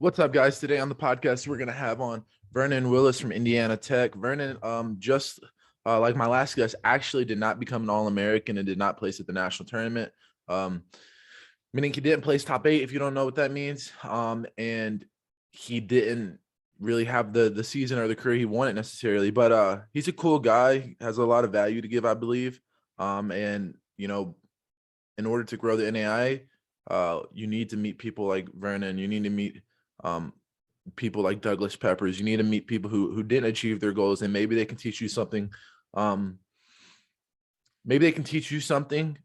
What's up, guys? Today on the podcast, we're gonna have on Vernon Willis from Indiana Tech. Vernon, just like my last guest, actually did not become an All-American and did not place at the national tournament. Um, Meaning he didn't place top 8, if you don't know what that means. And he didn't really have the season or the career he wanted necessarily. But he's a cool guy, has a lot of value to give, I believe. And in order to grow the NAIA, you need to meet people like Vernon. You need to meet um, people like Douglas Peppers. You need to meet people who didn't achieve their goals, and maybe they can teach you something. Maybe they can teach you something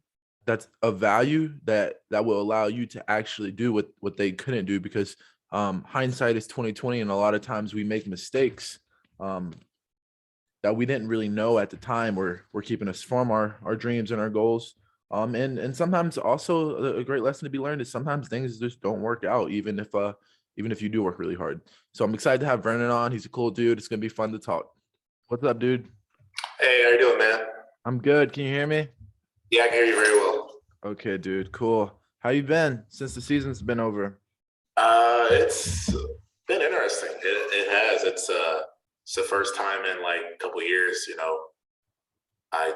that's of value that will allow you to actually do what they couldn't do, because hindsight is 2020, and a lot of times we make mistakes that we didn't really know at the time were keeping us from our dreams and our goals. And sometimes also a great lesson to be learned is sometimes things just don't work out, even if you do work really hard. So I'm excited to have Vernon on. He's a cool dude. It's gonna be fun to talk. What's up, dude? Hey, how you doing, man? I'm good. Can you hear me? Yeah, I can hear you very well. Okay, dude. Cool. How you been since the season's been over? It's been interesting. It has. It's the first time in like a couple of years. I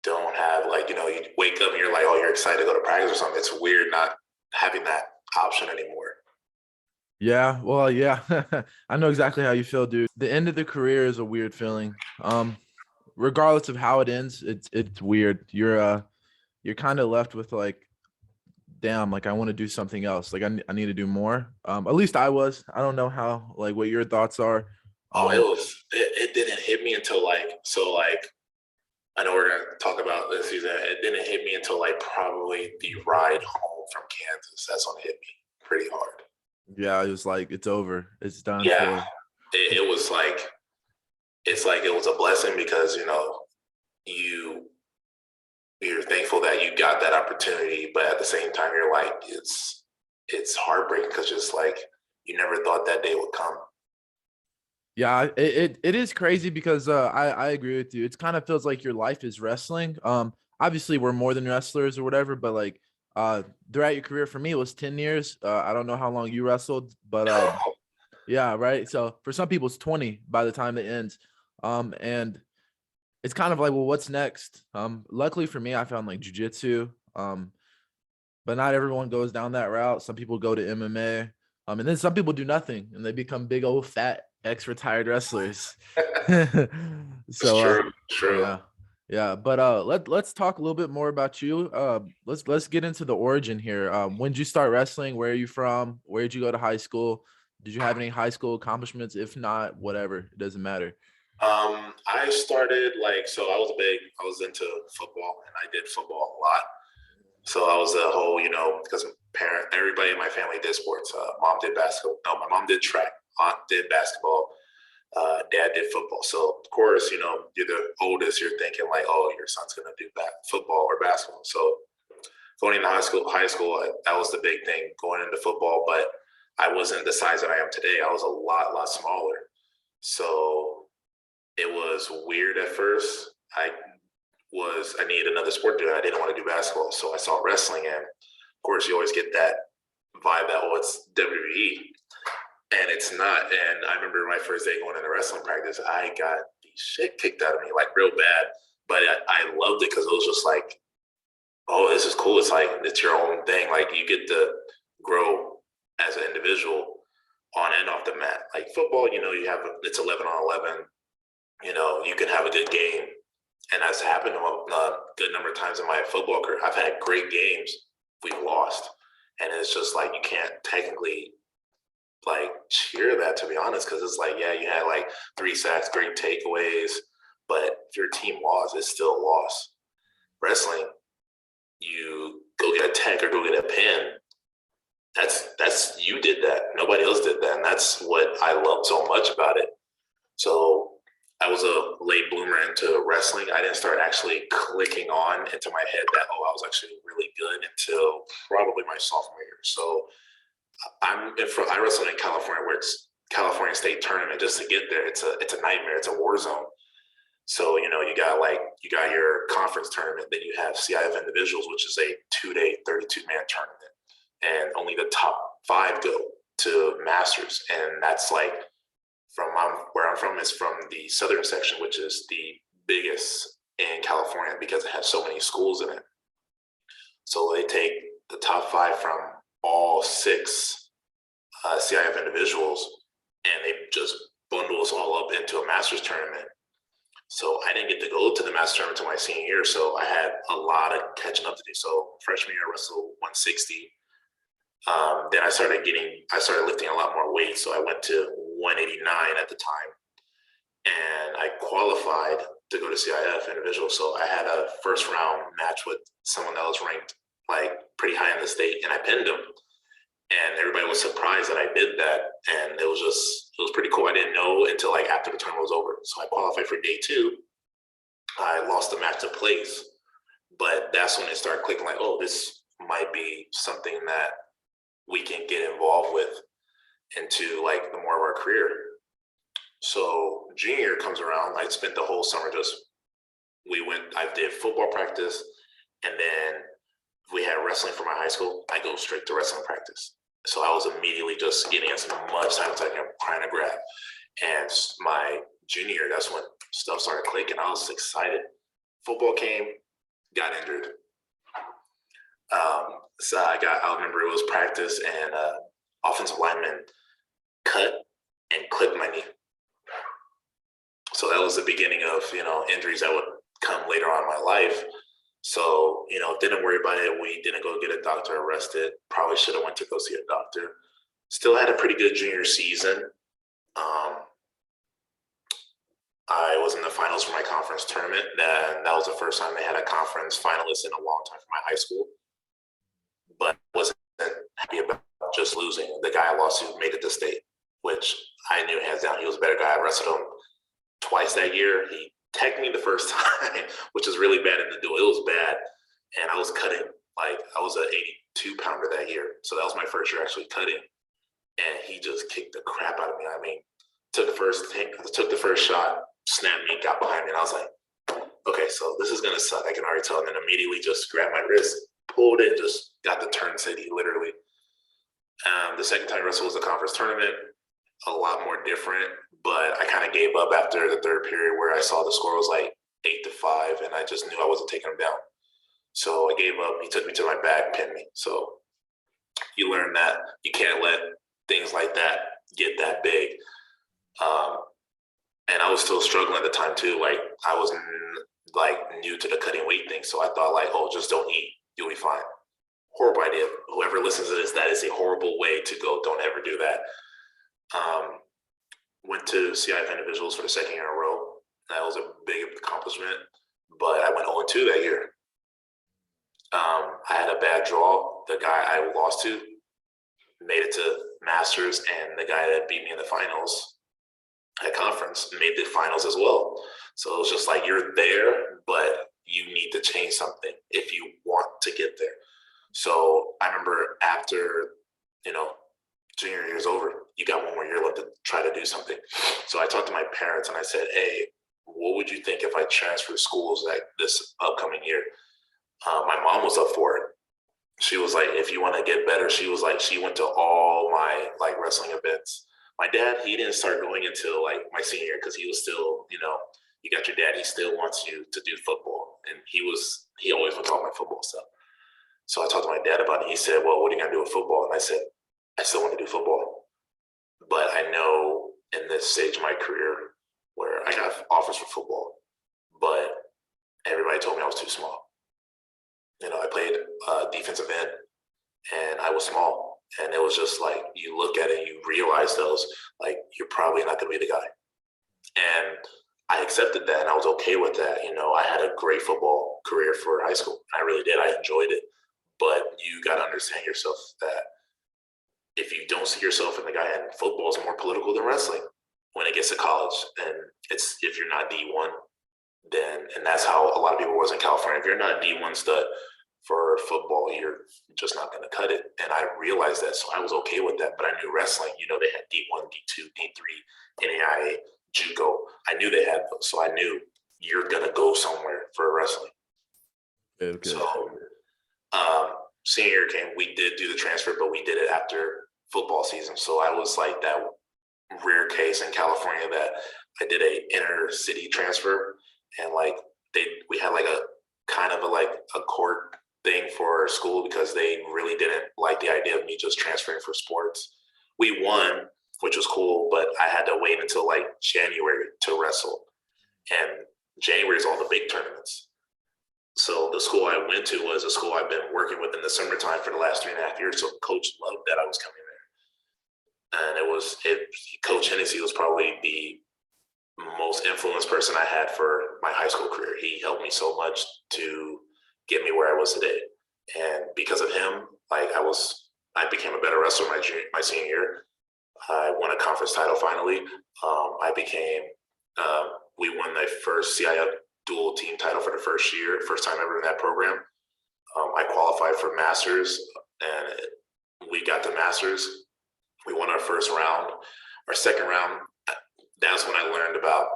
don't have you wake up and you're like, oh, you're excited to go to practice or something. It's weird not having that option anymore. Yeah, well, yeah. I know exactly how you feel, dude. The end of the career is a weird feeling. Regardless of how it ends, it's weird. You're kind of left with like, damn, like I want to do something else. Like I need to do more. At least I was. I don't know how, like, what your thoughts are. Oh, it didn't hit me until I know we're gonna talk about this season. It didn't hit me until like probably the ride home from Kansas. That's when it hit me pretty hard. Yeah, it was like, it's over. It's done Yeah, for. it was like it was a blessing because you're thankful that you got that opportunity, but at the same time you're like it's heartbreaking because just like you never thought that day would come. Yeah, it is crazy because I agree with you. It kind of feels like your life is wrestling. Obviously we're more than wrestlers or whatever, but like throughout your career, for me it was 10 years. I don't know how long you wrestled, but yeah, right. So for some people it's 20 by the time it ends. And it's kind of like, well, what's next? Luckily for me, I found like jujitsu. But not everyone goes down that route. Some people go to MMA. And then some people do nothing and they become big old fat ex-retired wrestlers. It's So true. yeah. Yeah. But let's talk a little bit more about you. Let's get into the origin here. When did you start wrestling? Where are you from? Where did you go to high school? Did you have any high school accomplishments? If not, whatever, it doesn't matter. I started I was into football and I did football a lot. So I was a whole, because everybody in my family did sports. Mom did basketball. No, my mom did track. Aunt did basketball. Dad did football. So of course, you're the oldest. You're thinking like, oh, your son's gonna do football or basketball. So going into high school, that was the big thing, going into football. But I wasn't the size that I am today. I was a lot smaller. So it was weird at first. I needed another sport to do. I didn't want to do basketball, so I saw wrestling, and of course, you always get that vibe that it's WWE, and it's not. And I remember my first day going into wrestling practice, I got the shit kicked out of me, like real bad. But I loved it because it was just like, oh, this is cool. It's like it's your own thing. Like you get to grow as an individual on and off the mat. Like football, it's 11-on-11. You can have a good game. And that's happened a good number of times in my football career. I've had great games. We've lost. And it's just like you can't technically like cheer that, to be honest, because it's like, yeah, you had like 3 sacks, great takeaways. But if your team lost, it's still a loss. Wrestling, you go get a tech or go get a pin. That's you did that. Nobody else did that. And that's what I love so much about it. So I was a late bloomer into wrestling. I didn't start actually clicking on into my head that, oh, I was actually really good until probably my sophomore year. So I wrestled in California, where it's California State Tournament. Just to get there, it's a nightmare. It's a war zone. So you got your conference tournament, then you have CIF individuals, which is a 2-day 32-man tournament, and only the top 5 go to masters. And that's like where I'm from is from the southern section, which is the biggest in California because it has so many schools in it. So they take the top 5 from all 6 CIF individuals, and they just bundle us all up into a master's tournament. So I didn't get to go to the master's tournament until my senior year, so I had a lot of catching up to do. So freshman year, I wrestled 160. Then I started lifting a lot more weight, so I went to 189 at the time, and I qualified to go to CIF individual. So I had a first round match with someone that was ranked like pretty high in the state, and I pinned him. And everybody was surprised that I did that, and it was pretty cool. I didn't know until like after the tournament was over. So I qualified for day 2. I lost the match to place, but that's when it started clicking. Like, oh, this might be something that we can get involved with into like the more of our career. So junior year comes around. I spent the whole summer I did football practice, and then we had wrestling for my high school. I go straight to wrestling practice. So I was immediately just getting as much time as I can trying to grab. And my junior year, that's when stuff started clicking. I was excited. Football came, got injured. So I remember it was practice, and offensive lineman cut and clipped my knee. So that was the beginning of, injuries that would come later on in my life. So, didn't worry about it. We didn't go get a doctor arrested. Probably should have went to go see a doctor. Still had a pretty good junior season. I was in the finals for my conference tournament. And that was the first time they had a conference finalist in a long time for my high school. But wasn't happy about just losing. The guy I lost to made it to state, which I knew hands down he was a better guy. I wrestled him twice that year. He tagged me the first time, which is really bad in the duel. It was bad. And I was cutting. Like, I was an 82-pounder that year. So that was my first year actually cutting. And he just kicked the crap out of me. I mean, took the first shot, snapped me, got behind me. And I was like, okay, so this is going to suck. I can already tell. And then immediately just grabbed my wrist, pulled it, just got the turn city, literally. The second time I wrestled was the conference tournament. A lot more different, but I kind of gave up after the third period where I saw the score was like 8-5, and I just knew I wasn't taking him down. So I gave up. He took me to my back, pinned me. So you learn that you can't let things like that get that big. And I was still struggling at the time too. Like, I was like new to the cutting weight thing. So I thought like, oh, just don't eat. You'll be fine. Horrible idea. Whoever listens to this, that is a horrible way to go. Don't ever do that. Went to CIF individuals for the second year in a row. That was a big accomplishment, but I went 0-2 that year. I had a bad draw. The guy I lost to made it to Masters, and the guy that beat me in the finals at conference made the finals as well. So it was just like, you're there, but you need to change something if you want to get there. So I remember after, junior year's over, you got one more year left to try to do something. So I talked to my parents and I said, hey, what would you think if I transfer schools like this upcoming year? My mom was up for it. She was like, if you want to get better, she was like, she went to all my like wrestling events. My dad, he didn't start going until like my senior year because he was still, you got your dad, he still wants you to do football. And he always went to all my football stuff. So I talked to my dad about it. He said, well, what are you going to do with football? And I said, I still want to do football. But I know in this stage of my career where I got offers for football, but everybody told me I was too small. I played defensive end, and I was small. And it was just like, you look at it and you realize those, like, you're probably not going to be the guy. And I accepted that, and I was okay with that. I had a great football career for high school. I really did. I enjoyed it. But you got to understand yourself that if you don't see yourself in the guy, and football is more political than wrestling when it gets to college. And it's, if you're not D1, then, and that's how a lot of people was in California. If you're not D1 stud for football, you're just not going to cut it. And I realized that, so I was okay with that. But I knew wrestling, they had D1, D2, D3, NAIA, JUCO. I knew they had those. So I knew you're going to go somewhere for wrestling. Okay. So senior year came, we did do the transfer, but we did it after football season. So I was like that rare case in California that I did a inner city transfer, and like we had like a kind of a court thing for school because they really didn't like the idea of me just transferring for sports. We won, which was cool, but I had to wait until like January to wrestle, and January is all the big tournaments. So the school I went to was a school I've been working with in the summertime for the last 3.5 years. So coach loved that I was coming there. And Coach Hennessy was probably the most influenced person I had for my high school career. He helped me so much to get me where I was today. And because of him, like I became a better wrestler my senior year. I won a conference title finally. We won the first CIF dual team title for the first time ever in that program. I qualified for Masters, and we got to Masters. We won our first round. Our second round, that's when I learned about,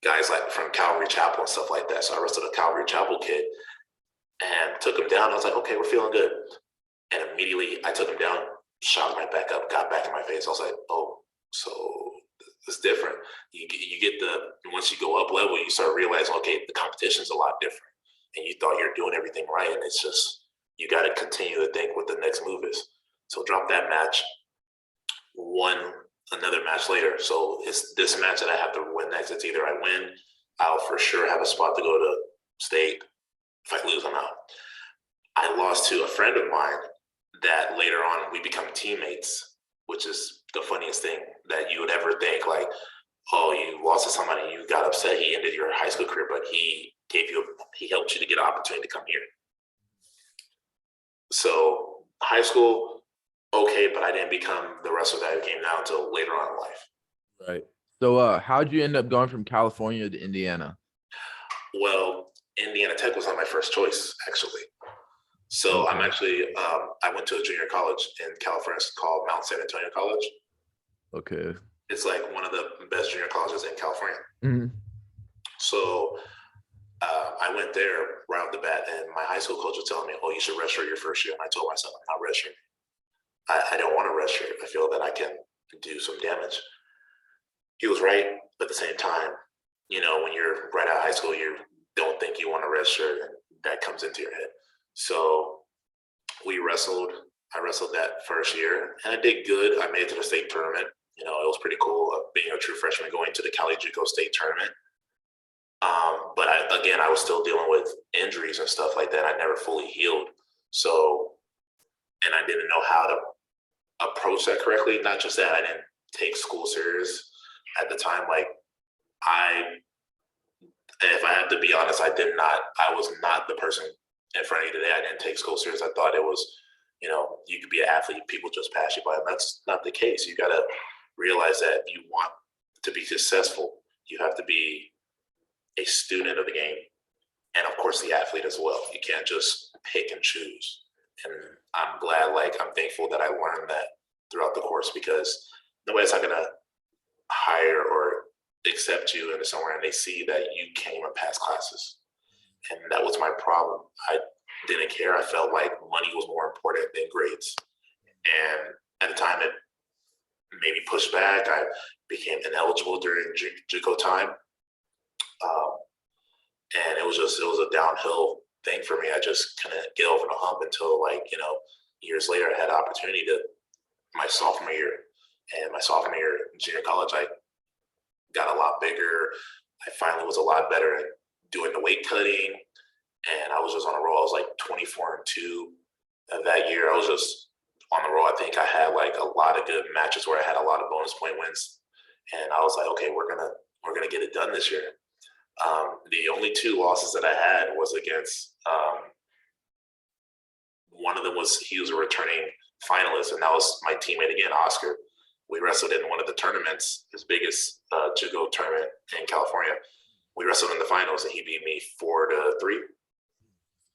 guys like from Calvary Chapel and stuff like that. So I wrestled a Calvary Chapel kid and took him down. I was like, okay, we're feeling good. And immediately I took him down, shot him right back up, got back in my face. I was like, oh, so it's different. You get once you go up level, you start realizing, okay, the competition's a lot different. And you thought you're doing everything right. And it's just, you got to continue to think what the next move is. So drop that match, won another match later. So it's this match that I have to win next. It's either I win, I'll for sure have a spot to go to state. If I lose, I'm out. I lost to a friend of mine that later on we become teammates, which is the funniest thing that you would ever think, like, oh, you lost to somebody, you got upset, he ended your high school career, but he helped you to get an opportunity to come here. So high school, okay, but I didn't become the wrestler that I became now until later on in life. Right. So how'd you end up going from California to Indiana? Well, Indiana Tech was not my first choice, actually. So I'm actually, I went to a junior college in California called Mount San Antonio College. Okay. It's like one of the best junior colleges in California. Mm-hmm. So I went there right off the bat, and my high school coach was telling me, oh, you should redshirt your first year. And I told myself, I'm not redshirting. I don't want to redshirt. I feel that I can do some damage. He was right, but at the same time, when you're right out of high school, you don't think you want to redshirt, and that comes into your head. So we wrestled. I wrestled that first year, and I did good. I made it to the state tournament. It was pretty cool being a true freshman going to the Cali JUCO state tournament. But I was still dealing with injuries and stuff like that. I never fully healed. So, and I didn't know how to approach that correctly. Not just that, I didn't take school serious at the time. Like if I have to be honest, I was not the person in front of you today. I didn't take school serious. I thought it was, you could be an athlete, people just pass you by. And that's not the case. You got to realize that you want to be successful. You have to be a student of the game. And of course the athlete as well. You can't just pick and choose. And I'm thankful that I learned that throughout the course, because nobody's not going to hire or accept you into somewhere and they see that you came and passed classes. And that was my problem. I didn't care. I felt like money was more important than grades. And at the time, it made me push back. I became ineligible during JUCO time. And it was a downhill thing for me. I just couldn't get over the hump until years later, I had an opportunity my sophomore year. And my sophomore year in junior college, I got a lot bigger. I finally was a lot better at doing the weight cutting. And I was just on a roll. I was like 24-2 that year. I was just on the roll. I think I had like a lot of good matches where I had a lot of bonus point wins. And I was like, okay, we're gonna get it done this year. The only 2 losses that I had was against one of them he was a returning finalist, and that was my teammate again, Oscar. We wrestled in one of the tournaments, his biggest JUCO tournament in California. We wrestled in the finals, and he beat me 4-3.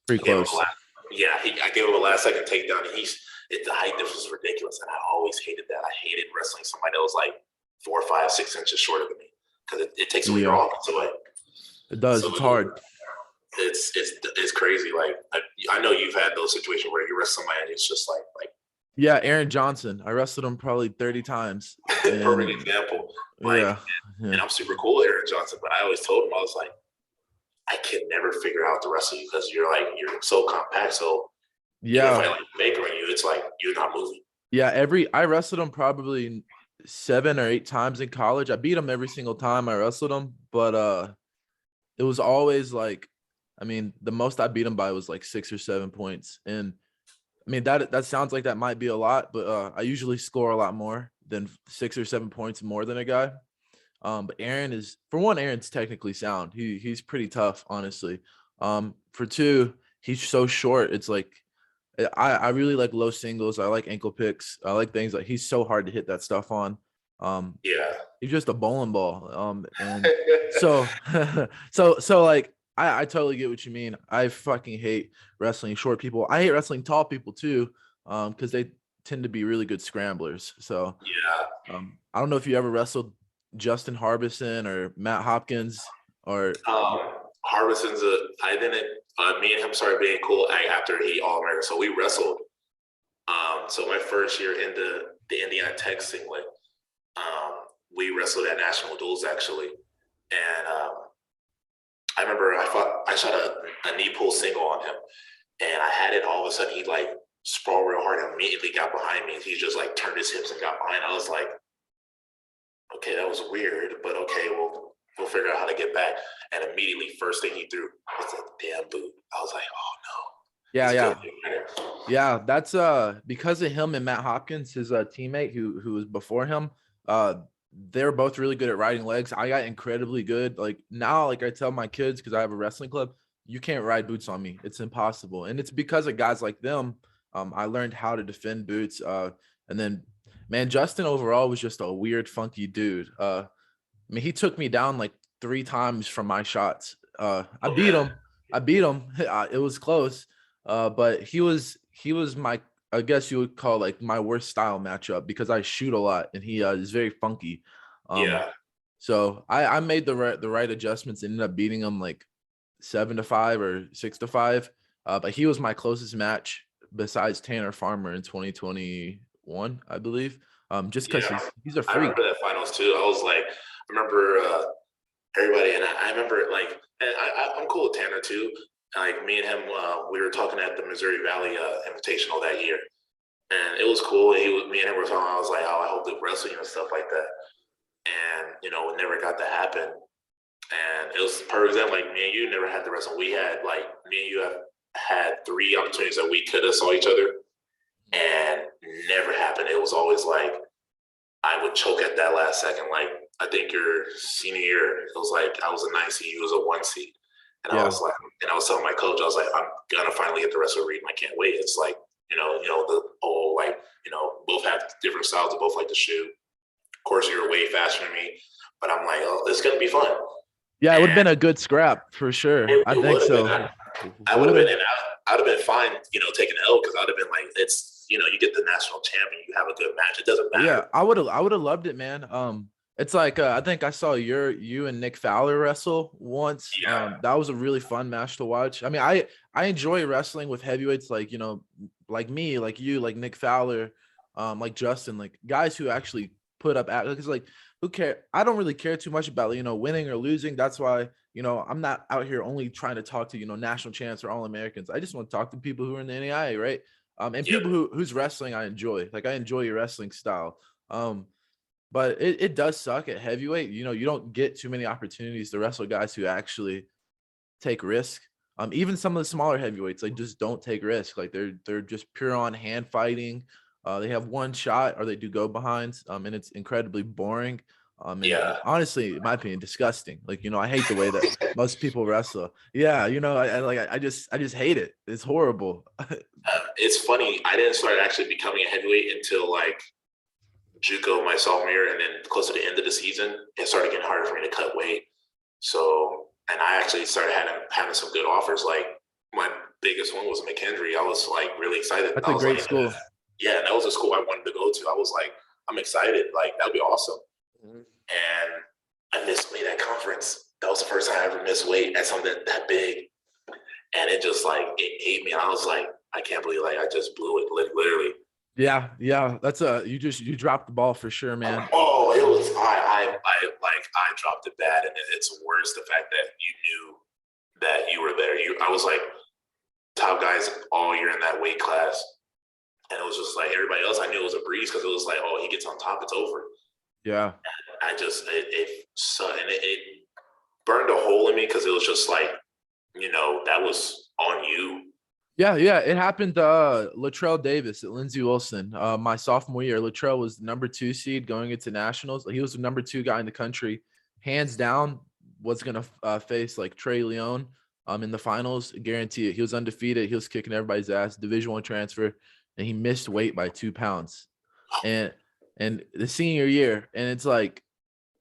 Pretty close. I gave him a last-second takedown, and the height difference was ridiculous, and I always hated that. I hated wrestling somebody that was like 4, 5, 6 inches shorter than me, because it takes away your offense away. It does. So it's hard. It's crazy. Like I know you've had those situations where you wrestle somebody and it's just like Yeah, Aaron Johnson. I wrestled him probably 30 times. Perfect And example. Like, yeah, yeah. and I'm super cool with Aaron Johnson, but I always told him, I was like, I can never figure out the rest of you because you're so compact. So even if Yeah. I like making you, it's like you're not moving. Yeah, I wrestled him probably 7 or 8 times in college. I beat him every single time I wrestled him, but it was always like, I mean, the most I beat him by was like 6 or 7 points. And I mean that sounds like that might be a lot, but I usually score a lot more than 6 or 7 points more than a guy. But Aaron is, for one, Aaron's technically sound. He's pretty tough, honestly. For two, he's so short. It's like I really like low singles. I like ankle picks. I like things like he's so hard to hit that stuff on. Um, Yeah. he's just a bowling ball. And so so like I totally get what you mean. I fucking hate wrestling short people. I hate wrestling tall people too, because they tend to be really good scramblers. So Yeah. I don't know if you ever wrestled Justin Harbison or Matt Hopkins or Harbison's I didn't, me and him started being cool after he All American. So we wrestled. So my first year in the Indiana Tech singlet, we wrestled at national duels actually. And I remember I shot a knee pull single on him, and I had it. All of a sudden, he like sprawled real hard and immediately got behind me. He just like turned his hips and got behind. I was like, okay, that was weird, but okay, we'll figure out how to get back. And immediately, first thing he threw was a damn boot. I was like, oh no, yeah, he's yeah. good. Yeah, that's because of him and Matt Hopkins, his teammate who was before him. Uh they're both really good at riding legs. I got incredibly good. Like now, like I tell my kids, because I have a wrestling club, you can't ride boots on me. It's impossible. And it's because of guys like them. I learned how to defend boots. And then man, Justin overall was just a weird, funky dude. I mean, he took me down like 3 times from my shots. I Oh beat man, him. I beat him. It was close. But he was my, I guess you would call like my worst style matchup because I shoot a lot and he is very funky. Um, yeah, so I made the right adjustments and ended up beating him like 7-5 or 6-5. But he was my closest match besides Tanner Farmer in 2021, I believe. Just because yeah. he's a I freak. remember that finals too. I was like, I remember everybody, and I remember like, and I'm cool with Tanner too. Like me and him, we were talking at the Missouri Valley Invitational that year, and it was cool. Me and him were talking. I was like, oh, I hope the wrestling and stuff like that. And it never got to happen. And it was per example, like me and you never had the wrestling. We had like me and you have had 3 opportunities that we could have saw each other, and never happened. It was always like I would choke at that last second. Like I think your senior year, it was like I was a 9 seed, you was a 1 seed. And I Yeah. was like, and I was telling my coach, I was like, I'm gonna finally get the wrestle read. I can't wait. It's like, the whole like, both have different styles, they both like to shoot. Of course, you're way faster than me, but I'm like, oh, it's gonna be fun. Yeah, it would have And been a good scrap for sure. I it think would have been. so. I It would would have been, have. and I'd have been fine, taking the L because I'd have been like, you get the national champion, you have a good match. It doesn't Yeah, matter. I would have loved it, man. It's like I think I saw you and Nick Fowler wrestle once. Yeah, That was a really fun match to watch. I mean, I enjoy wrestling with heavyweights like like me, like you, like Nick Fowler, like Justin, like guys who actually put up at because like who care? I don't really care too much about winning or losing. That's why I'm not out here only trying to talk to national champs or all Americans. I just want to talk to people who are in the NAIA, right? And yep, people whose wrestling I enjoy. Like I enjoy your wrestling style. Um, but it does suck at heavyweight. You don't get too many opportunities to wrestle guys who actually take risk. Even some of the smaller heavyweights, like just don't take risk. Like they're just pure on hand fighting. They have one shot or they do go behinds. And it's incredibly boring. And yeah. honestly, in my opinion, disgusting. Like, I hate the way that most people wrestle. Yeah, I just hate it. It's horrible. It's funny. I didn't start actually becoming a heavyweight until like JUCO my sophomore year, and then close to the end of the season, it started getting harder for me to cut weight. So, and I actually started having some good offers. Like my biggest one was McKendree. I was like really excited. That's I a was great like, school. yeah, that was a school I wanted to go to. I was like, I'm excited. Like that'd be awesome. Mhm. And I missed weight at conference. That was the first time I ever missed weight at something that big, and it just like it ate me. I was like, I can't believe like I just blew it literally. Yeah. That's you dropped the ball for sure, man. Oh, it was I dropped it bad, and it's worse the fact that you knew that you were there. I was like top guys all year in that weight class, and it was just like everybody else. I knew it was a breeze because it was like, oh, he gets on top, it's over. Yeah. I just it burned a hole in me because it was just like, that was on you. Yeah, it happened to Latrell Davis at Lindsey Wilson. My sophomore year, Latrell was the number 2 seed going into nationals. He was the number 2 guy in the country, hands down. Was gonna face like Trey Leone in the finals. Guarantee it. He was undefeated. He was kicking everybody's ass. Division I transfer, and he missed weight by 2 pounds. And the senior year, and it's like,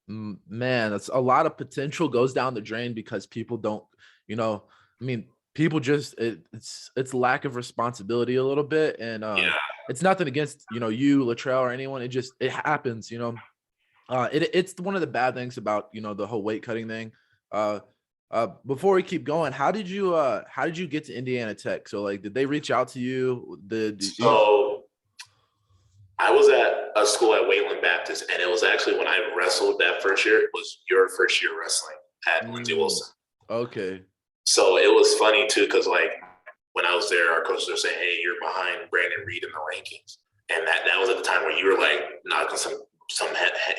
man, that's a lot of potential goes down the drain because people don't, I mean, people just it's lack of responsibility a little bit, and Yeah. it's nothing against you Latrell or anyone. It happens. It's one of the bad things about the whole weight cutting thing. Before we keep going, how did you get to Indiana Tech? So like, did they reach out to you? So I was at a school at Wayland Baptist, and it was actually when I wrestled that first year. It was your first year wrestling at Lindsey Wilson. Okay. So it was funny too, because like when I was there, our coaches were saying, "Hey, you're behind Brandon Reed in the rankings," and that was at the time where you were like knocking some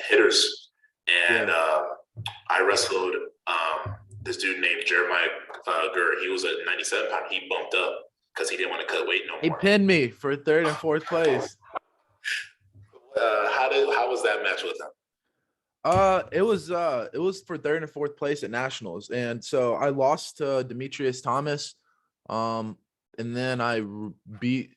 hitters, and I wrestled this dude named Jeremiah Gurr. He was at 97 pound. He bumped up because he didn't want to cut weight no more. He pinned me for 3rd and 4th place. How was that match with him? It was for 3rd and 4th place at nationals, and so I lost to Demetrius Thomas, and then I beat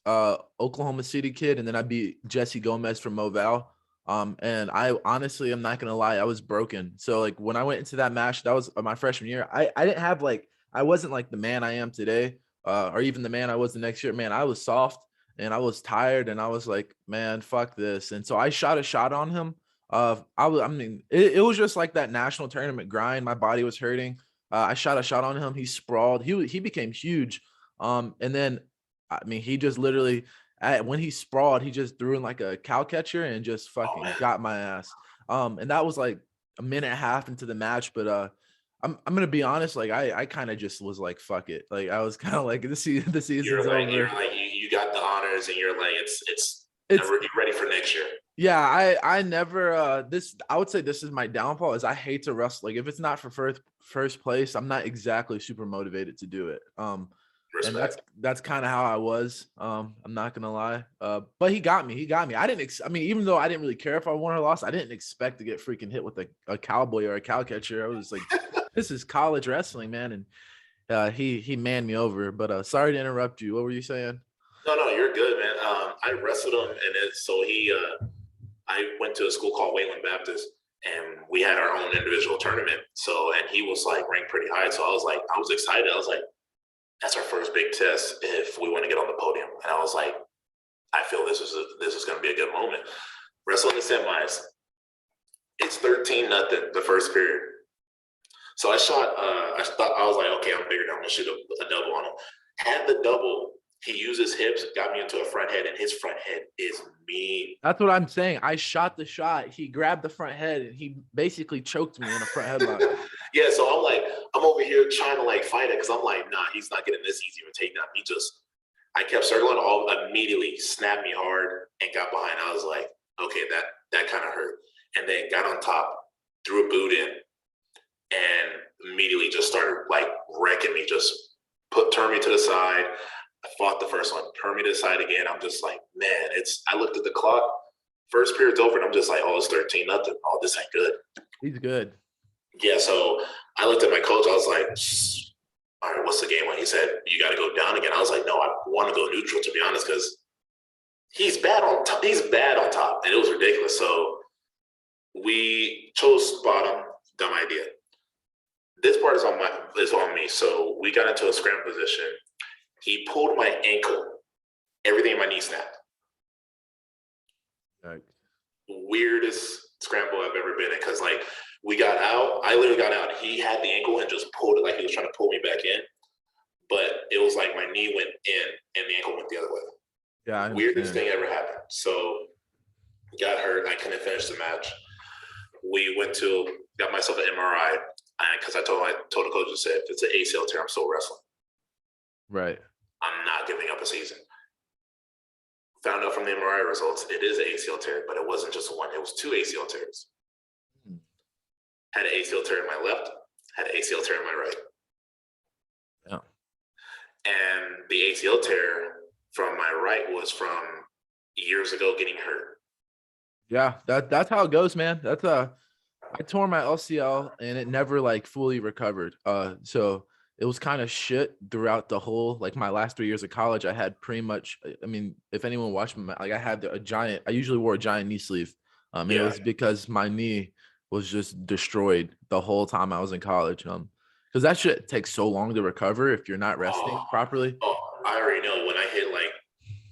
Oklahoma City kid, and then I beat Jesse Gomez from Moval. And I honestly, I'm not gonna lie, I was broken. So like when I went into that match, that was my freshman year. I didn't have I wasn't like the man I am today, or even the man I was the next year. Man, I was soft and I was tired, and I was like, man, fuck this. And so I shot a shot on him. It was just like that national tournament grind. My body was hurting. I shot a shot on him. He sprawled. He became huge. And then, he just literally, when he sprawled, he just threw in like a cow catcher and just fucking got my ass. And that was like a minute and a half into the match. But I'm gonna be honest, like I kind of just was like, fuck it. Like I was kind of like, the season's over. You got the honors, and you're like, it's you're ready for next year. Yeah, I never I would say this is my downfall, is I hate to wrestle. Like if it's not for first place, I'm not exactly super motivated to do it. And that's kind of how I was. I'm not gonna lie. But he got me. Even though I didn't really care if I won or lost, I didn't expect to get freaking hit with a cowboy or a cow catcher. I was like, this is college wrestling, man. And he manned me over. But sorry to interrupt you. What were you saying? No, you're good, man. I wrestled him, and I went to a school called Wayland Baptist, and we had our own individual tournament. And he was like ranked pretty high. So I was excited. I was like, that's our first big test if we want to get on the podium. And I was like, I feel this is going to be a good moment. Wrestling the semis. It's 13-0 the first period. So I shot. I was like, okay, I'm bigger now. I'm gonna shoot a double on him. Had the double. He used his hips, got me into a front head, and his front head is mean. That's what I'm saying. I shot the shot. He grabbed the front head, and he basically choked me in a front headlock. Yeah, so I'm over here trying to fight it, because I'm like, nah, he's not getting this easy of a takedown. I kept circling, immediately snapped me hard and got behind. I was like, okay, that kind of hurt. And then got on top, threw a boot in, and immediately just started wrecking me, just turned me to the side. I fought the first one, turned me to the side again. I'm just like, man, I looked at the clock, first period's over, and I'm just like, oh, it's 13-0. Oh, this ain't good. He's good. Yeah, so I looked at my coach. I was like, all right, what's the game plan? He said, you got to go down again. I was like, no, I want to go neutral, to be honest, because he's bad on top. And it was ridiculous. So we chose bottom, dumb idea. This part is on me. So we got into a scramble position. He pulled my ankle. Everything in my knee snapped. Right. Weirdest scramble I've ever been in, because we got out. I literally got out. He had the ankle and just pulled it like he was trying to pull me back in. But it was like my knee went in and the ankle went the other way. Yeah, I Weirdest understand. thing ever happened. So got hurt. I couldn't finish the match. We got myself an MRI because I told the coach, I said, if it's an ACL tear, I'm still wrestling. Right. I'm not giving up a season. Found out from the MRI results, it is an ACL tear, but it wasn't just one, it was two ACL tears. Had an ACL tear in my left, had an ACL tear in my right. Yeah. And the ACL tear from my right was from years ago getting hurt. Yeah, that's how it goes, man. I tore my LCL and it never like fully recovered. So it was kind of shit throughout the whole like my last 3 years of college. I had pretty much, I mean, if anyone watched me, like I had I usually wore a giant knee sleeve. And it was because my knee was just destroyed the whole time I was in college. Because that shit takes so long to recover if you're not resting properly. I already know when I hit like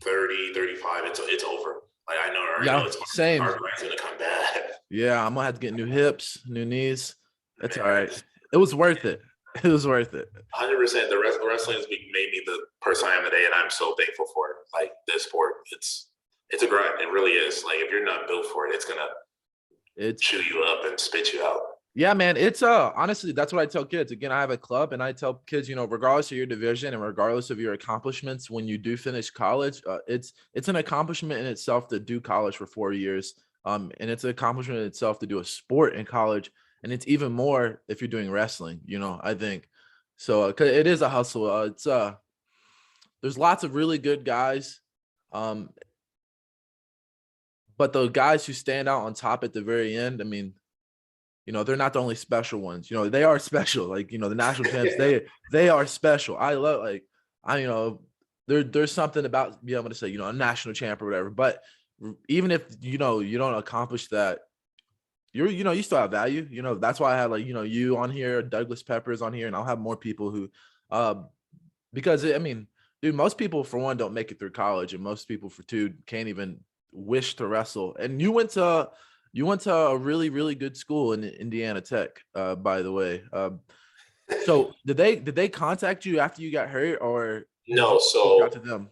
30, 35, it's over. Like I already know Yeah, it's same. gonna come back. Yeah, I'm gonna have to get new hips, new knees. It's all Man, right. It was worth it. It was worth it. 100%. The wrestling has made me the person I am today, and I'm so thankful for it. Like this sport, it's a grind. It really is. Like if you're not built for it, it's gonna It's chew you up and spit you out. yeah, man. It's honestly, that's what I tell kids. Again, I have a club and I tell kids, regardless of your division and regardless of your accomplishments, when you do finish college, it's an accomplishment in itself to do college for 4 years. And it's an accomplishment in itself to do a sport in college. And it's even more if you're doing wrestling, I think. So 'cause it is a hustle. There's lots of really good guys. Um, but the guys who stand out on top at the very end, I mean, they're not the only special ones. They are special. Like, the national champs, they are special. I love like there's something about being able to say, a national champ or whatever. But even if you don't accomplish that, you still have value. That's why I had like, you on here, Douglas Peppers on here, and I'll have more people who because I mean, dude, most people for one don't make it through college, and most people for two can't even wish to wrestle. And you went to a really, really good school in Indiana Tech, by the way. So did they contact you after you got hurt, or did you No, reach so out to them?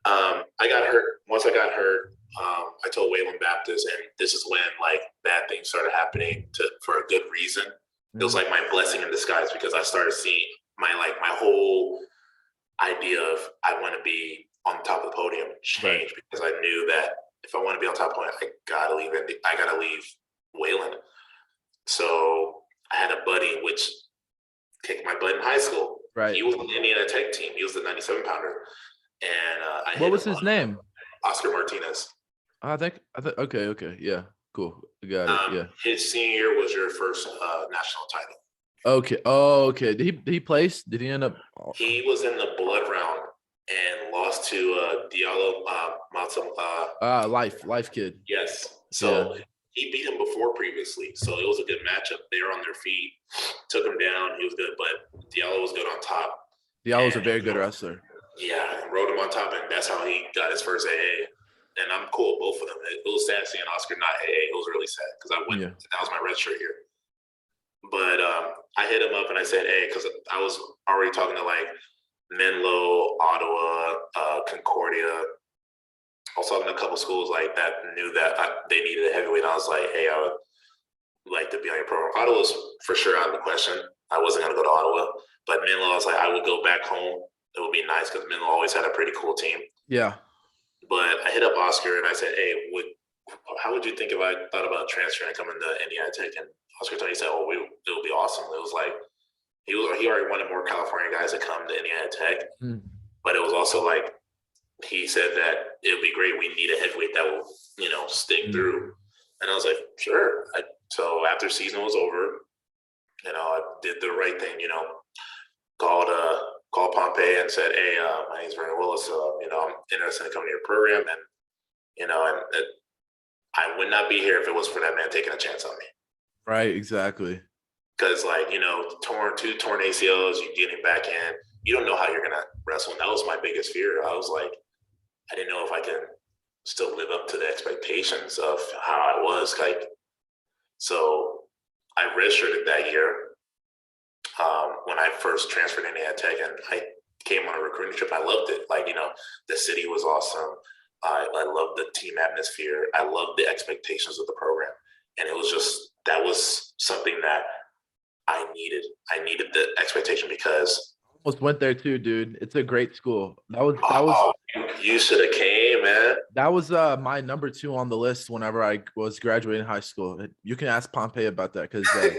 I got hurt. Once I got hurt, I told Waylon Baptist, and this is when like bad things started happening for a good reason. It was Mhm. like my blessing in disguise because I started seeing my whole idea of I want to be on the top of the podium Right. change because I knew that if I want to be on top of the podium, I gotta leave I gotta leave Wayland. So I had a buddy which kicked my butt in high school. Right. He was on the Indiana Tech team. He was the 97 pounder, and I What hit was him his up. name? Oscar Martinez. I think okay. Yeah. Cool. Got it. Yeah. His senior year was your first national title. Okay. Oh, okay. Did he place? Did he end up? He was in the blood round and lost to Diallo Matsum. Life kid. Yes. Yeah. So he beat him before previously. So it was a good matchup. They were on their feet, took him down. He was good, but Diallo was good on top. Diallo's a And, very good wrestler. Yeah, and rode him on top, and that's how he got his first AA. And I'm cool with both of them. It was sad seeing Oscar not AA. It was really sad because Yeah. that was my red shirt here. But I hit him up and I said, hey, because I was already talking to like Menlo, Ottawa, Concordia. I was talking to a couple schools like that knew that they needed a heavyweight. And I was like, hey, I would like to be on your program. Ottawa's for sure out of the question. I wasn't going to go to Ottawa. But Menlo, I was like, I would go back home. It would be nice because Menlo always had a pretty cool team. Yeah. But I hit up Oscar and I said, hey, how would you think if I thought about transferring and coming to Indiana Tech? And Oscar told me, he said, oh, it would be awesome. It was like, he already wanted more California guys to come to Indiana Tech. Mm. But it was also like, he said that it would be great. We need a heavyweight that will, stick through. And I was like, sure. So after season was over, I did the right thing, called Pompey and said, hey, my name's Vernon Willis. I'm interested in coming to your program. And, I would not be here if it was for that man taking a chance on me. Right. Exactly. Because, two torn ACLs, you getting back in, you don't know how you're going to wrestle. And that was my biggest fear. I was like, I didn't know if I could still live up to the expectations of how I was. So I redshirted that year when I first transferred to Indiana Tech, and I came on a recruiting trip. I loved it. The city was awesome. I love the team atmosphere. I love the expectations of the program. And it was just, that was something that I needed. I needed the expectation because Almost went there too, dude. It's a great school. That was you should have came, man. that was my number 2 on the list whenever I was graduating high school. You can ask Pompey about that because we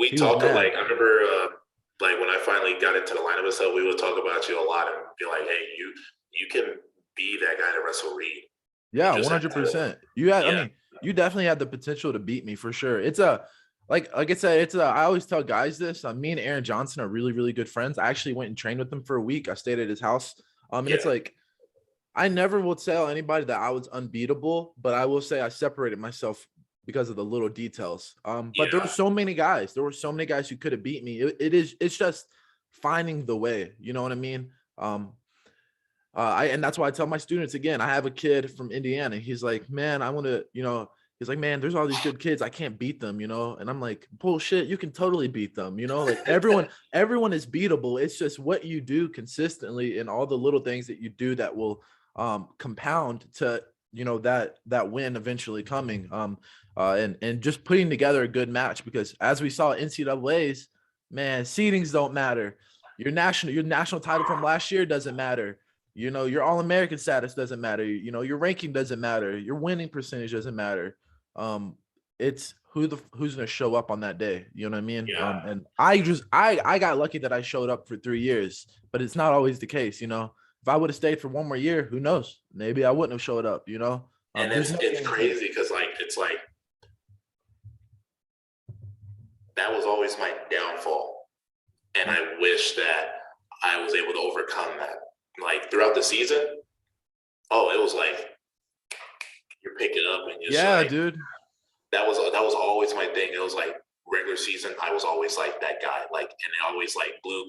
he was talked mad. like I remember like when I finally got into the lineup and stuff, we would talk about you a lot and be like, hey, you can be that guy to wrestle Reed. Yeah, 100%. I mean, you definitely had the potential to beat me for sure. It's a like I said, I always tell guys this. Me and Aaron Johnson are really, really good friends. I actually went and trained with him for a week. I stayed at his house. And it's like I never will tell anybody that I was unbeatable, but I will say I separated myself because of the little details. But there were so many guys. There were so many guys who could have beat me. It's just finding the way. You know what I mean? And that's why I tell my students again. I have a kid from Indiana. He's like, man, I want to, he's like, man, there's all these good kids. I can't beat them, And I'm like, bullshit. You can totally beat them, Like everyone is beatable. It's just what you do consistently and all the little things that you do that will compound to that win eventually coming. And just putting together a good match, because as we saw NCAAs, man, seedings don't matter. Your national title from last year doesn't matter. Your All-American status doesn't matter. Your ranking doesn't matter. Your winning percentage doesn't matter. It's who's going to show up on that day. You know what I mean? Yeah. And I got lucky that I showed up for 3 years, but it's not always the case. If I would have stayed for one more year, who knows? Maybe I wouldn't have showed up, And it's crazy because it's like that was always my downfall. And I wish that I was able to overcome that. Like throughout the season, it was like you're picking up and you're dude. That was always my thing. It was like regular season, I was always like that guy, like, and they always like blew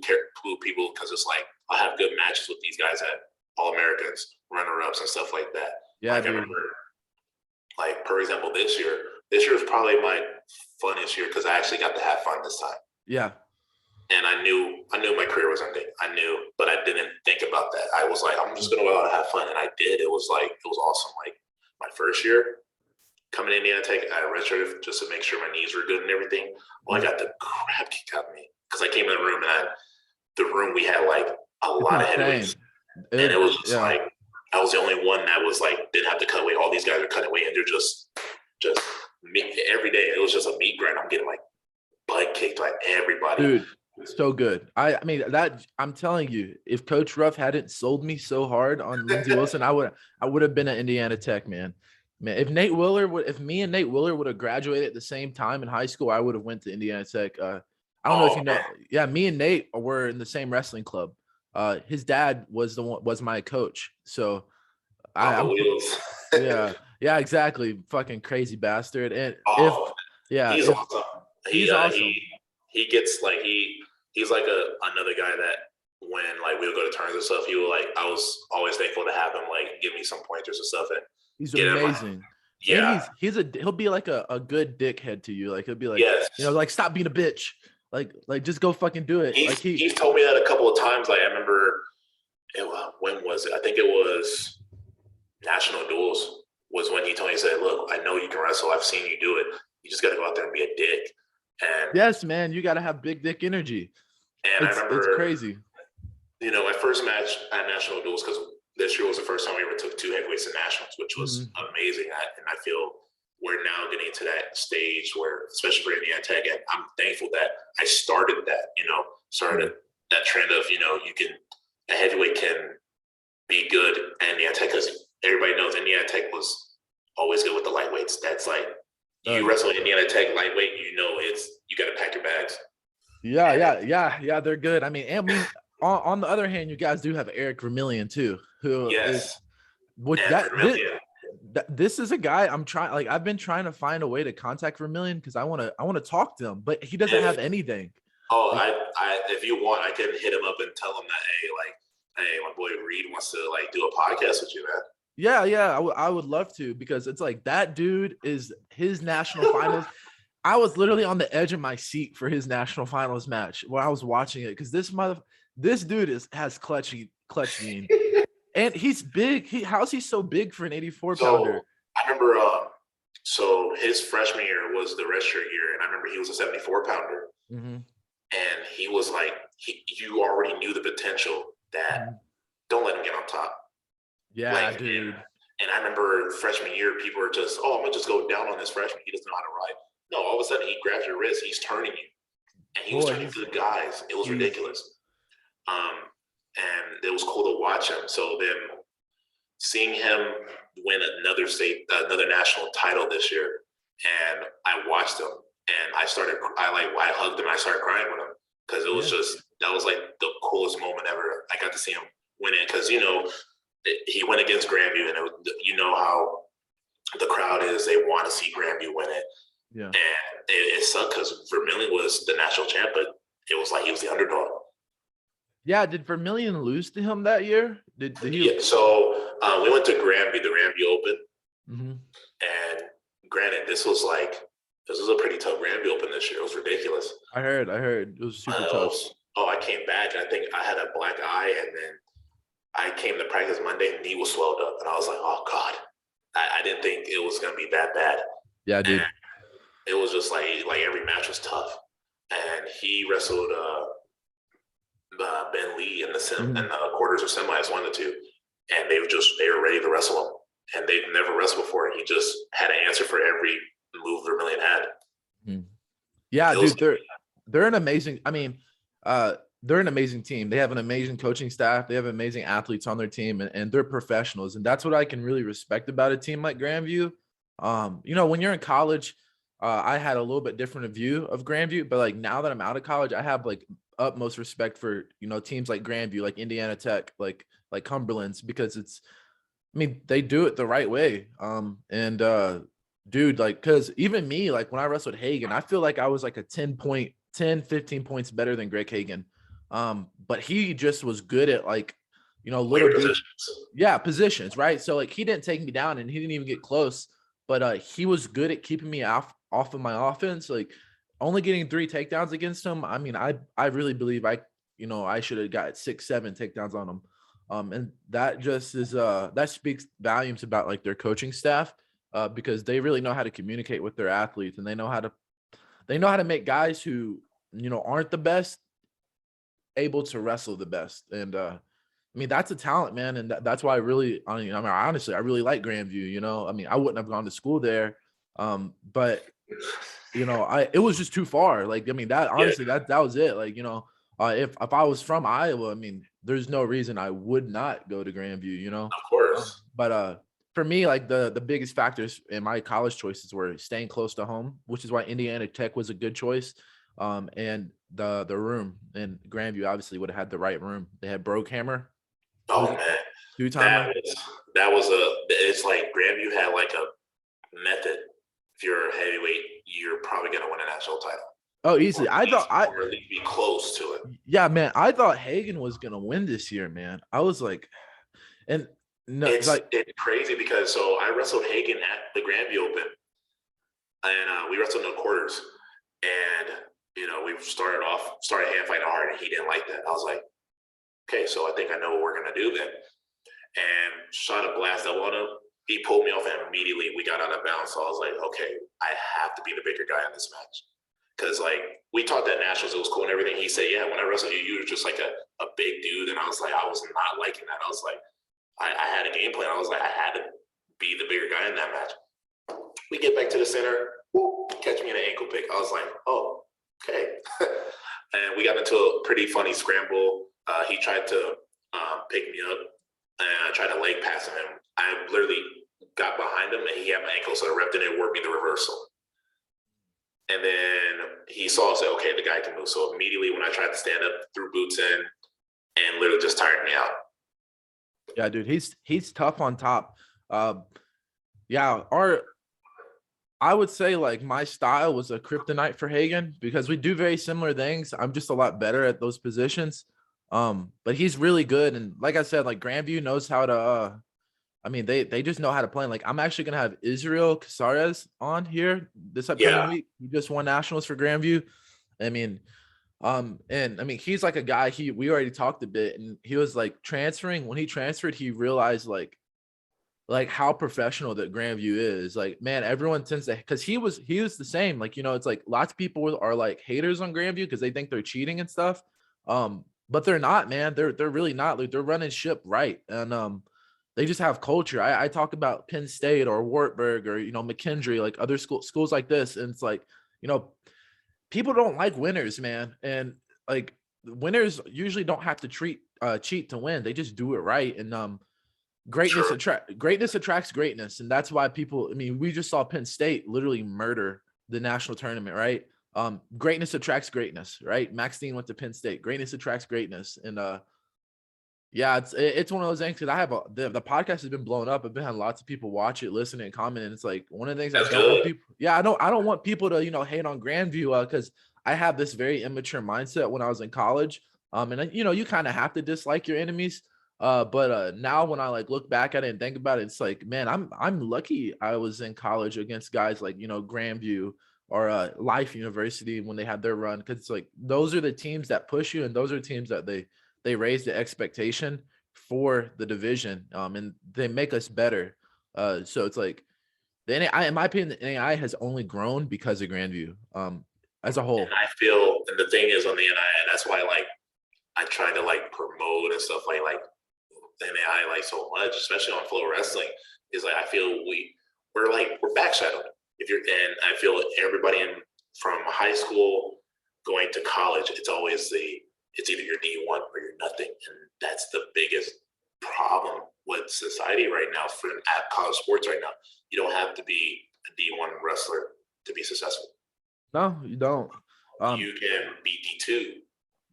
people because it's like I have good matches with these guys at All-Americans, runner-ups, and stuff like that. Yeah, like, dude. I remember, like for example, this year is probably my funnest year because I actually got to have fun this time. Yeah. And I knew my career was ending. I knew, but I didn't think about that. I was like, I'm just gonna go out and have fun, and I did. It was awesome. Like my first year coming to Indiana Tech, I redshirted just to make sure my knees were good and everything. Well, I got the crap kicked out of me because I came in the room and we had like a lot of heavyweights, and it was just like I was the only one that was like didn't have to cut weight. All these guys are cutting weight, and they're just meat every day. It was just a meat grind. I'm getting like butt kicked by everybody. Dude. So good. I mean that I'm telling you, if Coach Ruff hadn't sold me so hard on Lindsey Wilson, I would have been at Indiana Tech, man. If me and Nate Willer would have graduated at the same time in high school, I would have went to Indiana Tech. I don't know if you know. Yeah, me and Nate were in the same wrestling club. His dad was my coach. So yeah, exactly. Fucking crazy bastard. And he's awesome. He's awesome. He gets like he's like another guy that when like we would go to tournaments and stuff, he would like I was always thankful to have him like give me some pointers and stuff. And he's amazing. And he'll be like a good dickhead to you. Like he'll be like, like stop being a bitch. Like just go fucking do it. He's told me that a couple of times. Like I remember, when was it? I think it was National Duels was when he told me, he said, "Look, I know you can wrestle. I've seen you do it. You just got to go out there and be a dick." And yes, man, you got to have big dick energy. And I remember it's crazy. My first match at National Duels, because this year was the first time we ever took 2 heavyweights to nationals, which was amazing. And I feel we're now getting to that stage where, especially for Indiana Tech, and I'm thankful that I started that, started that trend of, a heavyweight can be good at Indiana Tech, because everybody knows Indiana Tech was always good with the lightweights. That's like, you wrestle Indiana Tech lightweight, you got to pack your bags. Yeah, they're good. I mean, on the other hand, you guys do have Eric Vermillion too, who this is a guy I've been trying to find a way to contact Vermillion because I want to talk to him, but he doesn't have anything. If you want, I can hit him up and tell him that, hey, my boy Reed wants to like do a podcast with you, man. Yeah, I would love to, because it's like that dude is his national finals. I was literally on the edge of my seat for his national finals match when I was watching it, because this dude has clutch gene. And he's big. How's he so big for an 84 So pounder? I remember, so his freshman year was the redshirt year, and I remember he was a 74 pounder, Mm-hmm. and he was like, you already knew the potential that Mm-hmm. don't let him get on top. Yeah, Like, dude. and I remember freshman year, people were just, oh, I'm gonna just go down on this freshman. He doesn't know how to ride. No, all of a sudden he grabs your wrist, he's turning you, and he was Boy, turning good guys. It was he's ridiculous. And it was cool to watch him. So then seeing him win another national title this year, and I watched him, and I hugged him, I started crying with him because it was that was like the coolest moment ever. I got to see him win it because he went against Grandview, and how the crowd is. They want to see Grandview win it. Yeah. And it sucked because Vermillion was the national champ, but it was like he was the underdog. Yeah, did Vermillion lose to him that year? Did he? Yeah, so we went to Granby, the Granby Open. Mm-hmm. And granted, this was a pretty tough Granby Open this year. It was ridiculous. I heard it was super tough. I came back. I think I had a black eye, and then I came to practice Monday, and knee was swelled up, and I was like, "Oh God!" I didn't think it was gonna be that bad. Yeah, dude. And it was just like every match was tough, and he wrestled Ben Lee in the quarters or semis, 1-2, and they were ready to wrestle him, and they've never wrestled before. He just had an answer for every move Vermillion had. Mm-hmm. Yeah, dude, they're an amazing. I mean, they're an amazing team. They have an amazing coaching staff. They have amazing athletes on their team, and they're professionals. And that's what I can really respect about a team like Grandview. When you're in college, I had a little bit different view of Grandview, but like now that I'm out of college, I have like utmost respect for teams like Grandview, like Indiana Tech, like Cumberland's, because they do it the right way. Dude, like, because even me, like when I wrestled Hagen, I feel like I was like a 10, 15 points better than Greg Hagen. But he just was good at like, little positions, right? So like he didn't take me down, and he didn't even get close, but he was good at keeping me off of my offense. Like only getting 3 takedowns against him. I mean, I really believe I should have got 6, 7 takedowns on him. And that just is that speaks volumes about like their coaching staff, because they really know how to communicate with their athletes, and they know how to make guys who aren't the best able to wrestle the best. And that's a talent, man, and that's why honestly I really like Grandview. I wouldn't have gone to school there, but it was just too far. Like that honestly, that was it. Like if I was from Iowa, there's no reason I would not go to Grandview. Of course. But for me, like the biggest factors in my college choices were staying close to home, which is why Indiana Tech was a good choice, and the room. And Grandview obviously would have had the right room. They had Brokehammer. Oh man, it's like Grandview had like a method. If you're a heavyweight, you're probably gonna win a national title. Oh, easily. Or at least be close to it. Yeah, man. I thought Hagen was gonna win this year, man. I was like, and no, it's crazy because so I wrestled Hagen at the Grandview Open, and we wrestled in the quarters, and we started hand fighting hard, and he didn't like that. I was like, okay, so I think I know what we're gonna do then, and shot a blast up on him. He pulled me off, and immediately we got out of bounds. So I was like, okay, I have to be the bigger guy in this match. Because like we talked at nationals, it was cool and everything. He said, yeah, when I wrestled you, you were just like a big dude. And I was like, I was not liking that. I was like, I had a game plan. I was like, I had to be the bigger guy in that match. We get back to the center, catch me in an ankle pick. I was like, oh, okay. And we got into a pretty funny scramble. He tried to pick me up, and I tried to leg pass him. I literally got behind him, and he had my ankle, so the rep didn't work me the reversal. And then he saw and said, okay, the guy can move. So immediately when I tried to stand up, threw boots in and literally just tired me out. Yeah, dude, he's tough on top. I would say like my style was a kryptonite for Hagen because we do very similar things. I'm just a lot better at those positions. But he's really good. And like I said, like Grandview knows how to they just know how to play. Like I'm actually gonna have Israel Casares on here this upcoming week. He just won nationals for Grandview. And I mean, he's like a guy, we already talked a bit, and he was like transferring. When he transferred, he realized like how professional that Grandview is. Like, man, everyone tends to, because he was the same. Like, it's like lots of people are like haters on Grandview because they think they're cheating and stuff. But they're not, man. They're really not. Like, they're running ship right. And they just have culture. I talk about Penn State or Wartburg or McKendree, like other schools like this. And it's like, people don't like winners, man. And like winners usually don't have to cheat to win. They just do it right. And greatness attracts greatness. And that's why people, I mean, we just saw Penn State literally murder the national tournament, right? Greatness attracts greatness, right? Max Dean went to Penn State. Greatness attracts greatness. And yeah, it's one of those things, because I have the podcast has been blown up. I've been having lots of people watch it, listen, and comment. And it's like one of the things I don't want people. Yeah, I don't want people to hate on Grandview because I have this very immature mindset when I was in college. And you kind of have to dislike your enemies. But now when I like look back at it and think about it, it's like, man, I'm lucky I was in college against guys like Grandview or Life University when they had their run, because it's like those are the teams that push you, and those are teams that they raise the expectation for the division, and they make us better. So it's like the NAIA, in my opinion, the NAIA has only grown because of Grandview, as a whole. And I feel, and the thing is on the NAIA, that's why like I try to like promote and stuff like the NAIA like so much, especially on Flow Wrestling, is like I feel we're backshadowed. And I feel everybody from high school going to college, it's always it's either you're D1 or you're nothing. And that's the biggest problem with society right now at college sports right now. You don't have to be a D1 wrestler to be successful. No, you don't. You can be D2.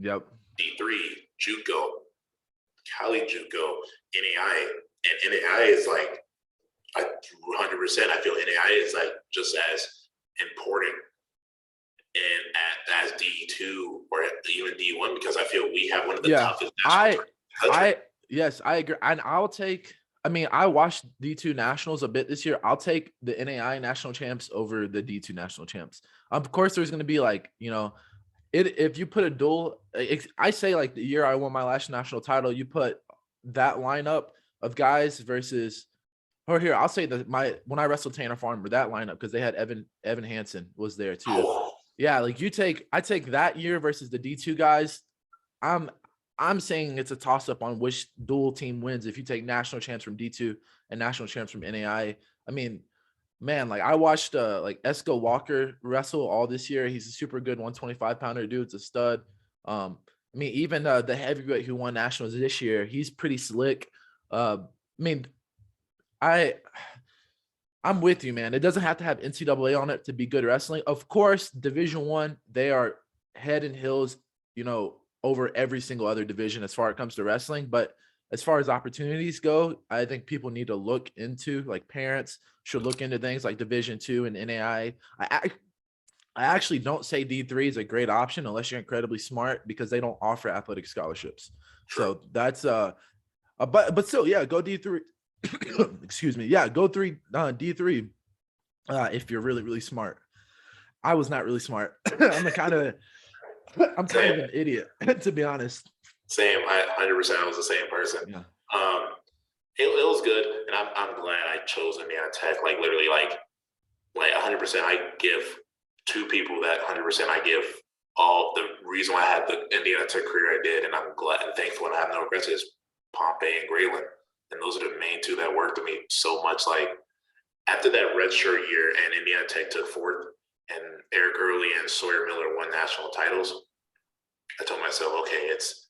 Yep. D3, JUCO, Cali JUCO, NAIA. And NAIA is like, 100%, I feel NAIA is like just as important and as D2 or even D1, because I feel we have one of the toughest national tournaments. Yes, I agree. And I watched D2 nationals a bit this year. I'll take the NAIA national champs over the D2 national champs. Of course, there's going to be like, if you put a duel, I say like the year I won my last national title, you put that lineup of guys versus, or here, I'll say that when I wrestled Tanner Farmer, that lineup, because they had Evan Hansen was there too. Oh. Yeah, like I take that year versus the D2 guys. I'm saying it's a toss up on which dual team wins if you take national champs from D2 and national champs from NAIA. I mean, man, like I watched like Esco Walker wrestle all this year. He's a super good 125-pounder dude. It's a stud. I mean, even the heavyweight who won nationals this year, he's pretty slick. I mean, I'm with you, man. It doesn't have to have NCAA on it to be good wrestling. Of course, Division I, they are head and heels, over every single other division as far as it comes to wrestling. But as far as opportunities go, I think people need to look into, like parents should look into things like Division II and NAIA. I actually don't say D3 is a great option unless you're incredibly smart, because they don't offer athletic scholarships. So that's but still, yeah, go D3. Excuse me. Yeah, go D3 if you're really, really smart. I was not really smart. I'm kind of an idiot, to be honest. Same. I 100%. I was the same person. Yeah. It was good, and I'm glad I chose Indiana Tech. Like literally, like 100%. I give two people that 100%. I give all the reason why I had the Indiana Tech career I did, and I'm glad and thankful, and I have no regrets, is Pompey and Grayland. And those are the main two that worked with me so much. Like after that redshirt year and Indiana Tech took fourth and Eric Early and Sawyer Miller won national titles, I told myself, okay, it's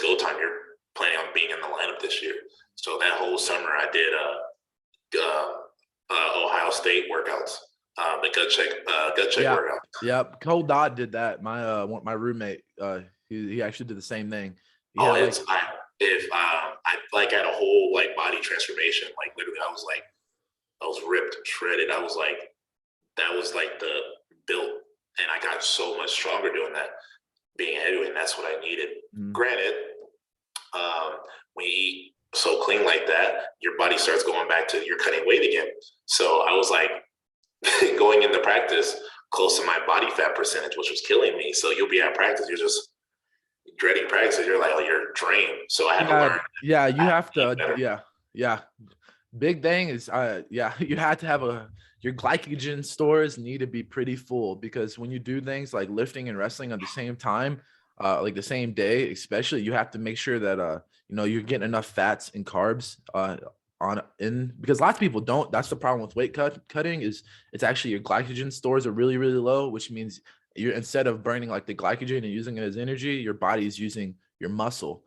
go time. You're planning on being in the lineup this year. So that whole summer I did Ohio State workouts, the gut check workout. Yep. Cole Dodd did that. My roommate, he actually did the same thing. I had a whole like body transformation. Like literally, I was ripped, shredded. I was like, that was like the built, and I got so much stronger doing that. Being a heavyweight, and that's what I needed. Granted, when you eat so clean like that, your body starts going back to you're cutting weight again. So I was like, going into practice, close to my body fat percentage, which was killing me. So you'll be at practice, you're just dreading practice. You're like, oh, you're drained. So I had to learn. Yeah, you have to to. eat better. Yeah. Big thing is, yeah, you had to have your glycogen stores need to be pretty full, because when you do things like lifting and wrestling at the same time, like the same day, especially, you have to make sure that you're getting enough fats and carbs because lots of people don't. That's the problem with cutting is it's actually your glycogen stores are really, really low, which means you're, instead of burning like the glycogen and using it as energy, your body is using your muscle,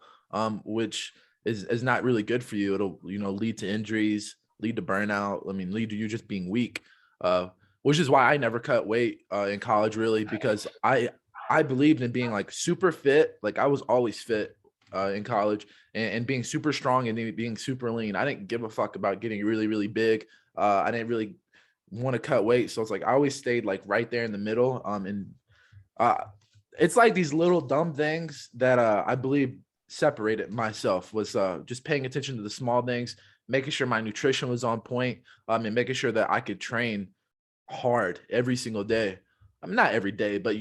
which is not really good for you. It'll lead to injuries, lead to burnout. I mean, lead to you just being weak, which is why I never cut weight in college, really, because I believed in being like super fit. Like I was always fit in college, and being super strong and being super lean. I didn't give a fuck about getting really, really big. I didn't really want to cut weight, so it's like I always stayed like right there in the middle. And it's like these little dumb things that I believe separated myself was just paying attention to the small things, making sure my nutrition was on point, and making sure that I could train hard every single day. I mean, not every day, but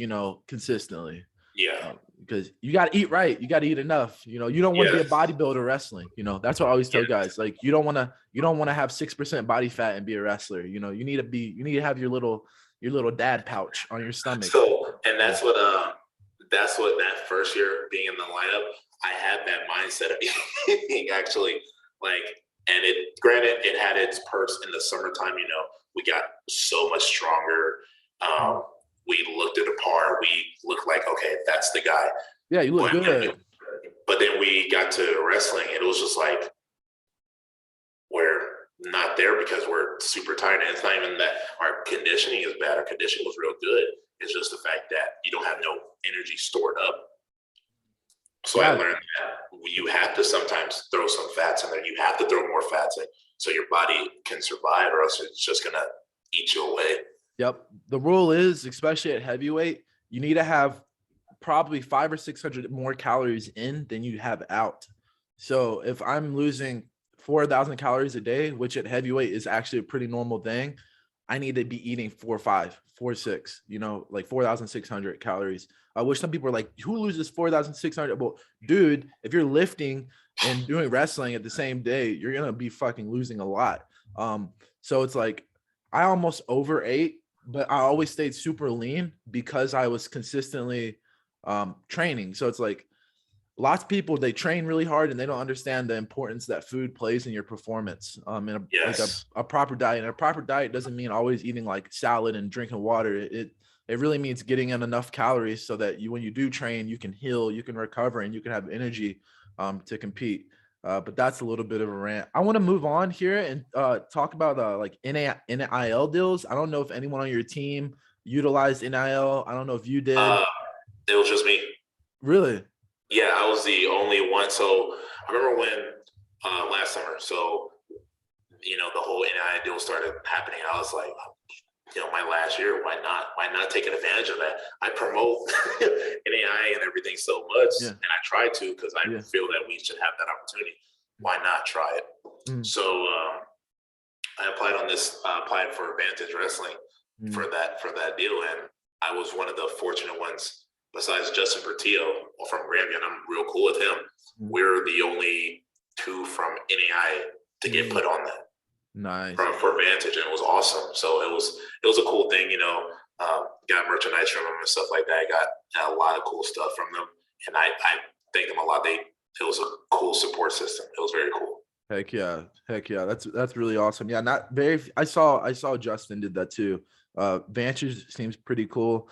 consistently. Yeah. Because you got to eat right. You got to eat enough. You don't want to be a Yes. bodybuilder wrestling. That's what I always tell Yeah. guys. Like you don't want to have 6% body fat and be a wrestler. You need to have your little dad pouch on your stomach. So, and that's what that first year being in the lineup, I had that mindset of eating actually, like, and granted it had its perks in the summertime. We got so much stronger. We looked at a par. We looked like, okay, that's the guy. Yeah, you look good. But then we got to wrestling, and it was just like, we're not there because we're super tired. And it's not even that our conditioning is bad. Our conditioning was real good. It's just the fact that you don't have no energy stored up. So I learned that you have to sometimes throw some fats in there. You have to throw more fats in so your body can survive, or else it's just going to eat you away. Yep. The rule is, especially at heavyweight, you need to have probably 500 or 600 more calories in than you have out. So if I'm losing 4,000 calories a day, which at heavyweight is actually a pretty normal thing, I need to be eating 4 or 5, 4 or 6, like 4,600 calories. I wish some people are like, who loses 4,600? Well, dude, if you're lifting and doing wrestling at the same day, you're going to be fucking losing a lot. So it's like, I almost overate, but I always stayed super lean because I was consistently training. So it's like lots of people, they train really hard and they don't understand the importance that food plays in your performance. And like a proper diet. And a proper diet doesn't mean always eating like salad and drinking water. It really means getting in enough calories so that when you do train, you can heal, you can recover, and you can have energy to compete. But that's a little bit of a rant. I want to move on here and talk about like NIL deals. I don't know if anyone on your team utilized NIL. I don't know if you did. It was just me. Really? Yeah, I was the only one. So I remember when last summer, so the whole NIL deal started happening. I was like, my last year, why not? Why not take advantage of that? I promote NAIA and everything so much, and I try to because I feel that we should have that opportunity. Why not try it? So I applied for Vantage Wrestling for that deal, and I was one of the fortunate ones. Besides Justin Portillo from Grammy, and I'm real cool with him. We're the only two from NAIA to get put on that. Nice. For Vantage, and it was awesome. So it was a cool thing, got merchandise from them and stuff like that. Got a lot of cool stuff from them, and I thank them a lot. It was a cool support system. It was very cool. Heck yeah. That's really awesome. Yeah, not very. I saw Justin did that too. Vantage seems pretty cool.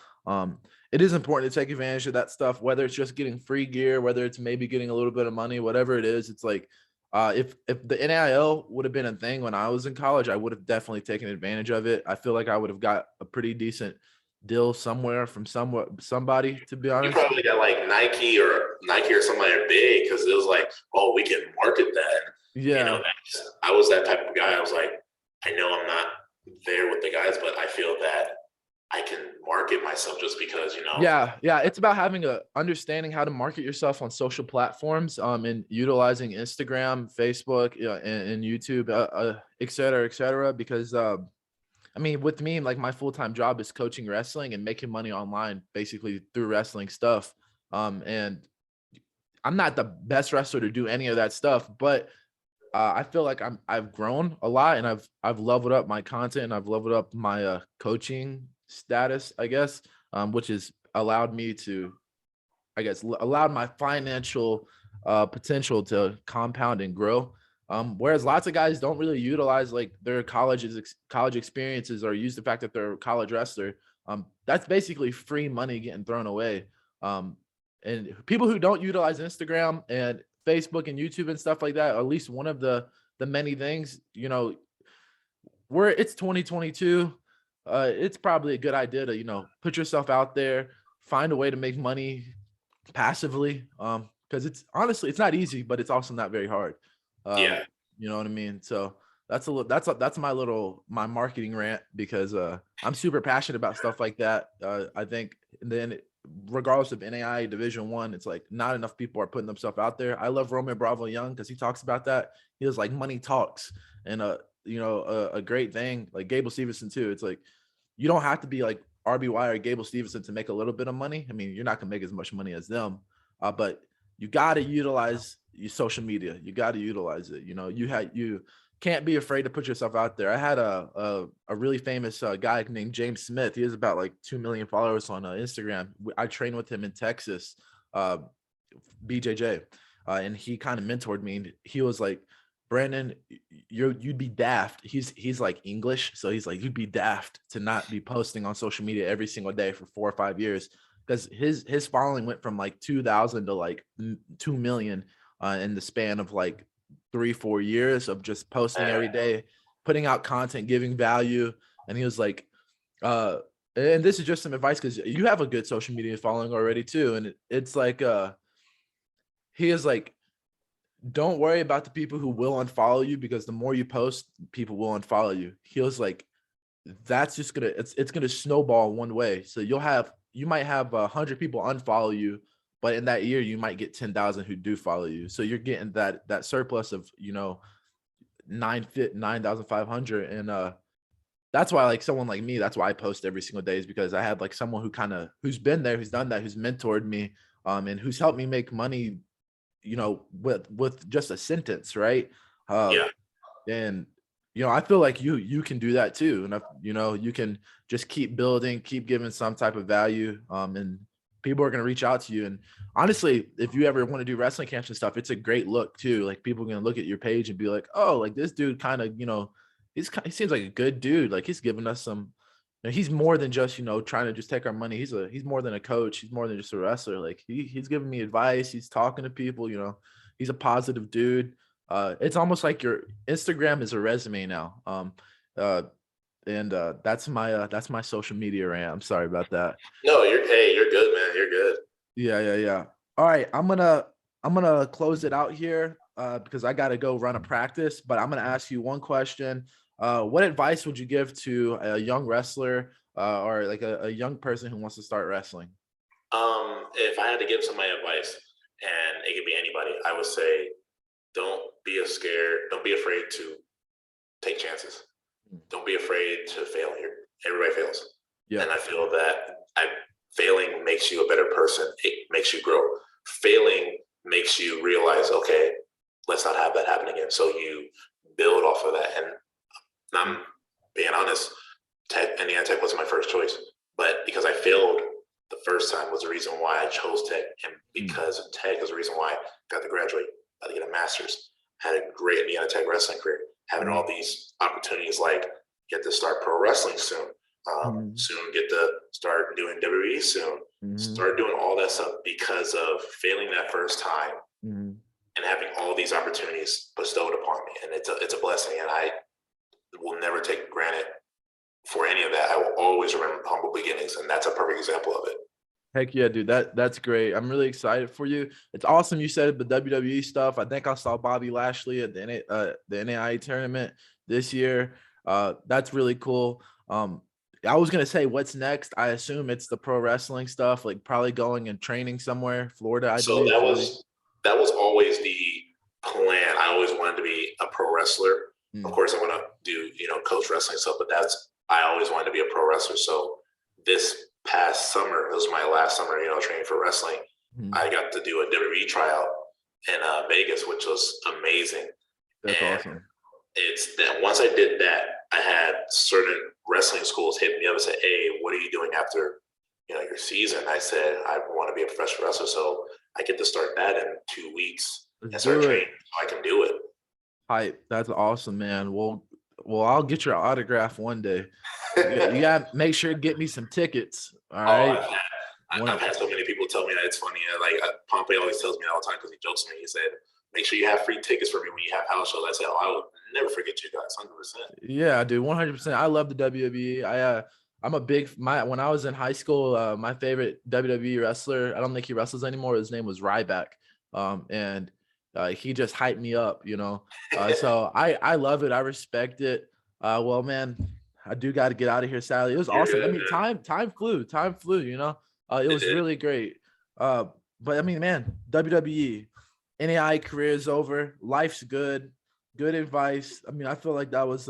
It is important to take advantage of that stuff, whether it's just getting free gear, whether it's maybe getting a little bit of money, whatever it is. It's like, if the NIL would have been a thing when I was in college, I would have definitely taken advantage of it. I feel like I would have got a pretty decent deal somewhere from somebody, to be honest. You probably got like Nike or somebody big, because it was like, oh, we can market that. Yeah. I was that type of guy. I was like, I know I'm not there with the guys, but I feel that I can market myself just because, Yeah. It's about having understanding how to market yourself on social platforms, and utilizing Instagram, Facebook, and YouTube, et cetera, because I mean, with me, like my full-time job is coaching wrestling and making money online, basically through wrestling stuff. And I'm not the best wrestler to do any of that stuff, but I feel like I've grown a lot, and I've leveled up my content, and I've leveled up my coaching status, I guess, which has allowed me to, I guess, allowed my financial potential to compound and grow. Whereas lots of guys don't really utilize like their college experiences, or use the fact that they're a college wrestler. That's basically free money getting thrown away. Um, and people who don't utilize Instagram and Facebook and YouTube and stuff like that, at least one of the many things, where it's 2022, it's probably a good idea to, put yourself out there, find a way to make money passively. Because it's honestly, it's not easy, but it's also not very hard. Yeah. You know what I mean? So that's my marketing rant, because I'm super passionate about stuff like that. I think, and then regardless of NAIA Division 1, it's like not enough people are putting themselves out there. I love Roman Bravo Young because he talks about that. He was like, money talks, and a great thing, like Gable Stevenson too. It's like, you don't have to be like RBY or Gable Stevenson to make a little bit of money. I mean, you're not gonna make as much money as them, but you got to utilize your social media. You got to utilize it. You can't be afraid to put yourself out there. I had a really famous guy named James Smith. He has about like 2 million followers on Instagram. I trained with him in Texas, BJJ, and he kind of mentored me. And he was like, Brandon, you'd be daft. He's like English, so he's like, you'd be daft to not be posting on social media every single day for 4 or 5 years, because his following went from like 2,000 to like 2 million in the span of like 3-4 years of just posting every day, putting out content, giving value. And he was like, and this is just some advice, because you have a good social media following already too, and it's like he is like, don't worry about the people who will unfollow you, because the more you post, people will unfollow you. He was like, that's just gonna, it's gonna snowball one way. So you might have 100 people unfollow you, but in that year you might get 10,000 who do follow you. So you're getting that surplus of 9,500. And that's why, like, someone like me, that's why I post every single day, is because I have like someone who's been there, who's done that, who's mentored me, and who's helped me make money, with just a sentence, right? Yeah. And I feel like you can do that too. And you can just keep building, keep giving some type of value, and people are going to reach out to you. And honestly, if you ever want to do wrestling camps and stuff, it's a great look too. Like, people are going to look at your page and be like, oh, like this dude kind of, he seems like a good dude. Like, he's giving us some, he's more than just, trying to just take our money. He's more than a coach. He's more than just a wrestler. Like, he's giving me advice. He's talking to people, he's a positive dude. It's almost like your Instagram is a resume now. And that's my social media rant. I'm sorry about that. No, you're good, man. You're good. Yeah. All right, I'm gonna close it out here because I gotta go run a practice. But I'm gonna ask you one question. What advice would you give to a young wrestler, or like a young person who wants to start wrestling? If I had to give somebody advice, and it could be anybody, I would say, don't be afraid to take chances. Don't be afraid to fail. Everybody fails. Yeah. And I feel that failing makes you a better person. It makes you grow. Failing makes you realize, okay, let's not have that happen again. So you build off of that. And I'm being honest, Indiana Tech wasn't my first choice, but because I failed the first time was the reason why I chose Tech. And because of Tech is the reason why I got to graduate, got to get a master's, had a great Indiana Tech wrestling career, having all these opportunities, like get to start pro wrestling soon, soon get to start doing WWE soon, start doing all that stuff because of failing that first time and having all these opportunities bestowed upon me. And it's a blessing, and I will never take granted for any of that. I will always remember humble beginnings, and that's a perfect example of it. Heck yeah, dude. That's great. I'm really excited for you. It's awesome you said the WWE stuff. I think I saw Bobby Lashley at the NAIA tournament this year. That's really cool. I was gonna say, what's next? I assume it's the pro wrestling stuff, like probably going and training somewhere, Florida. I believe. That was always the plan. I always wanted to be a pro wrestler. Of course, I want to do coach wrestling stuff, but that's I always wanted to be a pro wrestler. So this past summer, it was my last summer, training for wrestling. Mhm. I got to do a WWE tryout in Vegas, which was amazing. That's And awesome. it's that once I did that, I had certain wrestling schools hit me up and say, "Hey, what are you doing after your season?" I said, "I want to be a professional wrestler, so I get to start that in 2 weeks Let's and start do training it. so I can do it." Hype. That's awesome, man. Well, I'll get your autograph one day. You got to make sure to get me some tickets. All Oh, right. I've had so many people tell me that. It's funny. Like Pompey always tells me all the time because he jokes with me. He said, "Make sure you have free tickets for me when you have house shows." I said, "Oh, I will never forget you guys, 100%." Yeah, dude, 100%. I love the WWE. I'm a big when I was in high school, my favorite WWE wrestler, I don't think he wrestles anymore. His name was Ryback. And he just hyped me up. So I love it. I respect it. Well, man, I do got to get out of here, Sally. It was You're awesome. I good, mean, man. time flew. It It was did. really great. But I mean, man, WWE, NAIA career is over. Life's good. Good advice. I mean, I feel like that was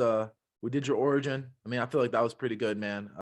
we did your origin. I mean, I feel like that was pretty good, man.